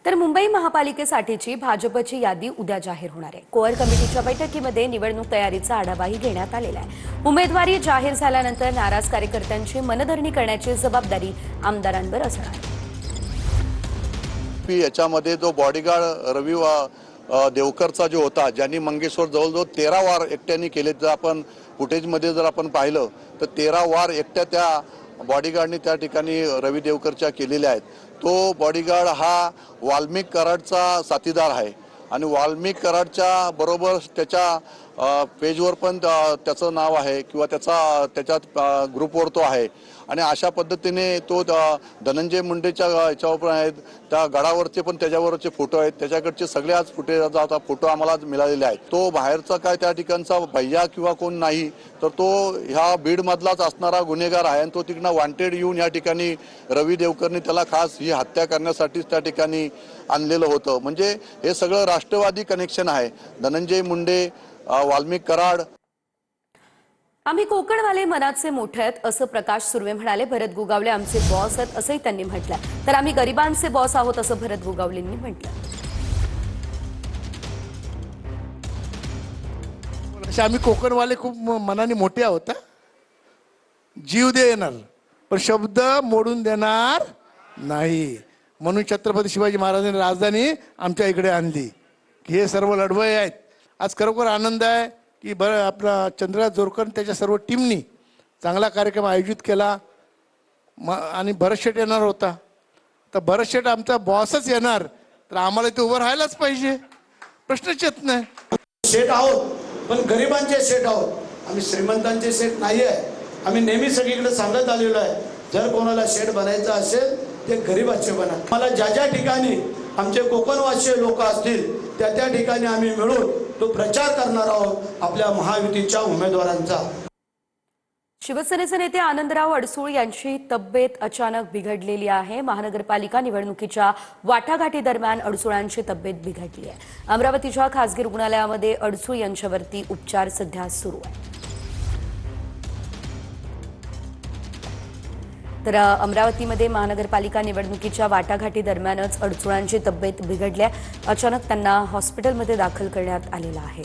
तर मुंबई महापालिकेसाठीची भाजपची यादी उद्या जाहीर होणार आहे। कोअर कमिटीच्या बैठकीमध्ये निवडणूक तयारीचा आढावाही घेण्यात आलेला आहे। उमेदवारी जाहीर झाल्यानंतर नाराज कार्यकर्त्यांची मनधरणी करण्याची जबाबदारी आमदारांवर असणार आहे। याच्यामध्ये जो बॉडीगार्ड रवी देवकरचा जो होता, ज्यांनी मंगेशवर जवळजवळ 13 वार एकट्याने केले। जर आपण फुटेजमध्ये जर आपण पाहिलं तर 13 वार एकट्या त्या बॉडीगार्डने त्या ठिकाणी रवी देवकरच्या केलेल्या आहेत। तो बॉडीगार्ड हा वाल्मिक कराडचा साथीदार आहे आणि वाल्मिक कराडच्या बरोबर त्याच्या पेजवर पण त्याचं नाव आहे किंवा त्याच्यात ग्रुपवर तो आहे आणि अशा पद्धतीने तो धनंजय मुंडेच्या याच्यावर पण आहेत, त्या गडावरचे पण त्याच्यावरचे फोटो आहेत, त्याच्याकडचे सगळे आज फुटेजचा फोटो आम्हाला मिळालेले आहेत। तो बाहेरचा काय त्या ठिकाणचा भैया किंवा कोण नाही, तर तो ह्या बीडमधलाच असणारा गुन्हेगार आहे आणि तो तिकडनं वॉन्टेड येऊन या ठिकाणी रवी देवकरने त्याला खास ही हत्या करण्यासाठीच त्या ठिकाणी आणलेलं होतं। म्हणजे हे सगळं राष्ट्रवादी कनेक्शन आहे। धनंजय मुंडे, वाल्मिक कराड। आम्ही कोकणवाले मनाचे मोठे आहेत असं प्रकाश सुर्वे म्हणाले। भरत गोगावले आमचे बॉस आहेत असंही त्यांनी म्हटलं। तर आम्ही गरिबांचे बॉस आहोत असं भरत गोगावलेंनी म्हटलं। आम्ही कोकणवाले खूप मनाने मोठे आहोत, जीव देणार पण शब्द मोडून देणार नाही। म्हणून छत्रपती शिवाजी महाराजांनी राजधानी आमच्या इकडे आणली की हे सर्व लढवय आहेत। आज खरोखर आनंद आहे की आपला चंद्रराज जोरकर त्याच्या सर्व टीमनी चांगला कार्यक्रम आयोजित केला आणि भरत शेठ येणार होता। तर भरत शेठ आमचा बॉसच येणार तर आम्हाला ते उभं राहायलाच पाहिजे, प्रश्नच येत नाही। शेठ आहोत पण गरिबांचे शेठ आहोत, आम्ही श्रीमंतांचे शेठ नाही आहे। आम्ही नेहमी सगळीकडे सांगत आलेलो आहे, जर कोणाला शेठ बनायचं असेल ते गरिबाचे बना। मला ज्या ज्या ठिकाणी आमचे कोकणवासी लोक असतील त्या ठिकाणी आम्ही मिळून तो प्रचार करणार आहोत आपल्या महायुतीच्या उमेदवारांचा। शिवसेनेचे नेते आनंदराव अडसूळ यांची तब्येत अचानक बिघडलेली आहे। महानगरपालिका निवडणुकीच्या वाटाघाटी दरम्यान अडसूळांची तब्येत बिघडली आहे। अमरावतीच्या खासगी रुग्णालयामध्ये अडसूळ यांच्यावरती उपचार सध्या सुरू आहे। तर अमरावतीमध्ये महानगरपालिका निवडणुकीच्या वाटाघाटी दरम्यानच अडसूळांची तब्येत बिघडली आहे। अचानक त्यांना हॉस्पिटलमध्ये दाखल करण्यात आलेलं आहे।